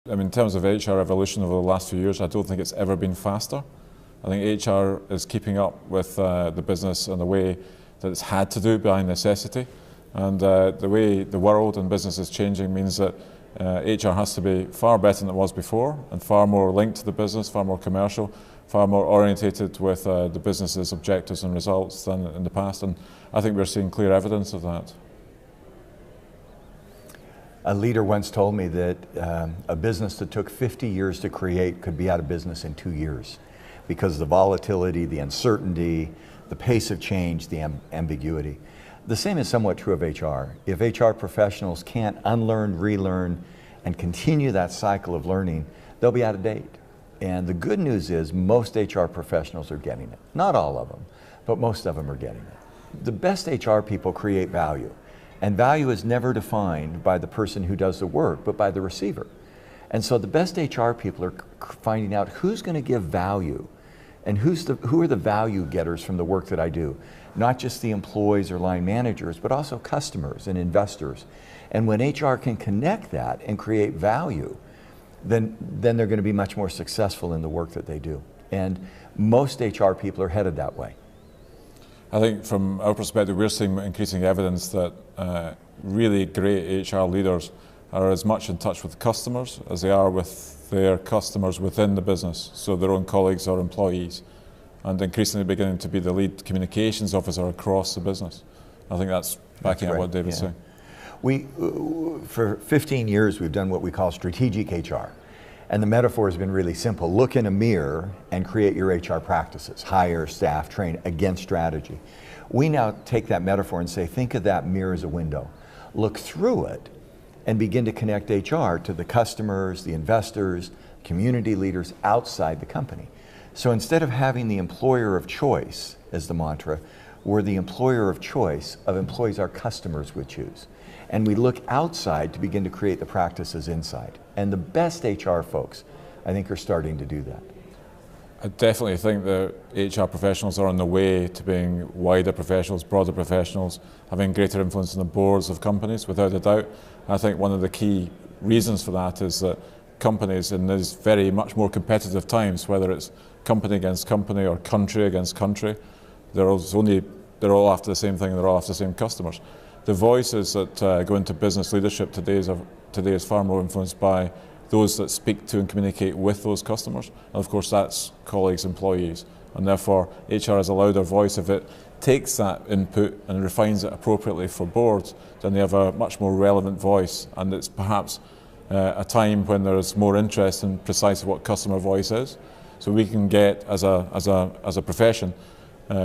I mean, in terms of HR evolution over the last few years, I don't think it's ever been faster. I think HR is keeping up with the business in the way that it's had to do by necessity. And the way the world and business is changing means that HR has to be far better than it was before, and far more linked to the business, far more commercial, far more orientated with the business's objectives and results than in the past. And I think we're seeing clear evidence of that. A leader once told me that a business that took 50 years to create could be out of business in 2 years because of the volatility, the uncertainty, the pace of change, the ambiguity. The same is somewhat true of HR. If HR professionals can't unlearn, relearn, and continue that cycle of learning, they'll be out of date. And the good news is most HR professionals are getting it. Not all of them, but most of them are getting it. The best HR people create value. And value is never defined by the person who does the work, but by the receiver. And so the best HR people are finding out who's going to give value and who are the value getters from the work that I do. Not just the employees or line managers, but also customers and investors. And when HR can connect that and create value, then they're going to be much more successful in the work that they do. And most HR people are headed that way. I think from our perspective, we're seeing increasing evidence that really great HR leaders are as much in touch with customers as they are with their customers within the business, so their own colleagues or employees, and increasingly beginning to be the lead communications officer across the business. I think that's backing up what David's saying. For 15 years, we've done what we call strategic HR. And the metaphor has been really simple. Look in a mirror and create your HR practices. Hire, staff, train against strategy. We now take that metaphor and say, think of that mirror as a window. Look through it and begin to connect HR to the customers, the investors, community leaders outside the company. So instead of having the employer of choice as the mantra, we're the employer of choice of employees our customers would choose. And we look outside to begin to create the practices inside. And the best HR folks, I think, are starting to do that. I definitely think that HR professionals are on the way to being wider professionals, broader professionals, having greater influence in the boards of companies, without a doubt. I think one of the key reasons for that is that companies in these very much more competitive times, whether it's company against company or country against country, they're all after the same thing, they're all after the same customers. The voices that go into business leadership today is far more influenced by those that speak to and communicate with those customers. And of course that's colleagues, employees. And therefore HR has a louder voice. If it takes that input and refines it appropriately for boards, then they have a much more relevant voice. And it's perhaps a time when there's more interest in precisely what customer voice is. So we can get, as a profession,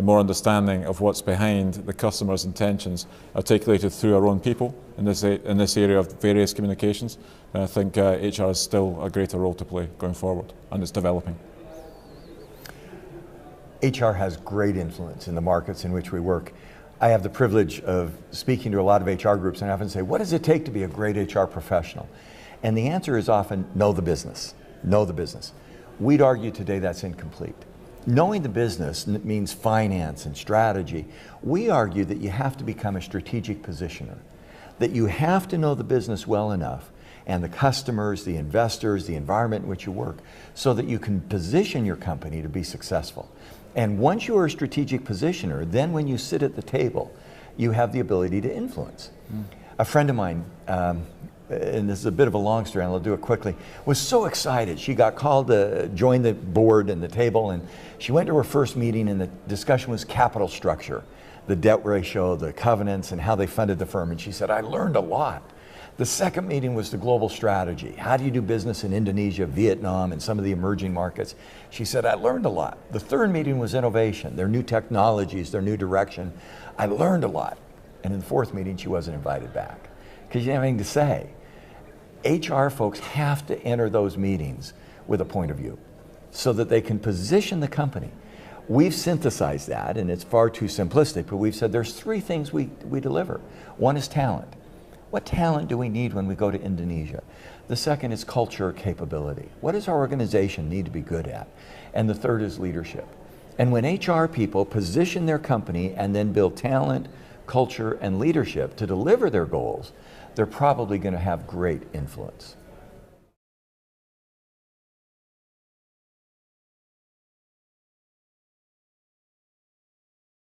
more understanding of what's behind the customer's intentions, articulated through our own people in this area of various communications. And I think HR has still a greater role to play going forward, and it's developing. HR has great influence in the markets in which we work. I have the privilege of speaking to a lot of HR groups, and I often say, what does it take to be a great HR professional? And the answer is often, know the business. Know the business. We'd argue today that's incomplete. Knowing the business means finance and strategy. We argue that you have to become a strategic positioner, that you have to know the business well enough and the customers, the investors, the environment in which you work, so that you can position your company to be successful. And once you are a strategic positioner, then when you sit at the table, you have the ability to influence. A friend of mine, and this is a bit of a long story, and I'll do it quickly, was so excited. She got called to join the board and the table, and she went to her first meeting, and the discussion was capital structure, the debt ratio, the covenants, and how they funded the firm. And she said, I learned a lot. The second meeting was the global strategy. How do you do business in Indonesia, Vietnam, and some of the emerging markets? She said, I learned a lot. The third meeting was innovation, their new technologies, their new direction. I learned a lot. And in the fourth meeting, she wasn't invited back because she didn't have anything to say. HR folks have to enter those meetings with a point of view so that they can position the company. We've synthesized that, and it's far too simplistic, but we've said there's three things we deliver. One is talent. What talent do we need when we go to Indonesia? The second is culture capability. What does our organization need to be good at? And the third is leadership. And when HR people position their company and then build talent, culture, and leadership to deliver their goals, they're probably going to have great influence.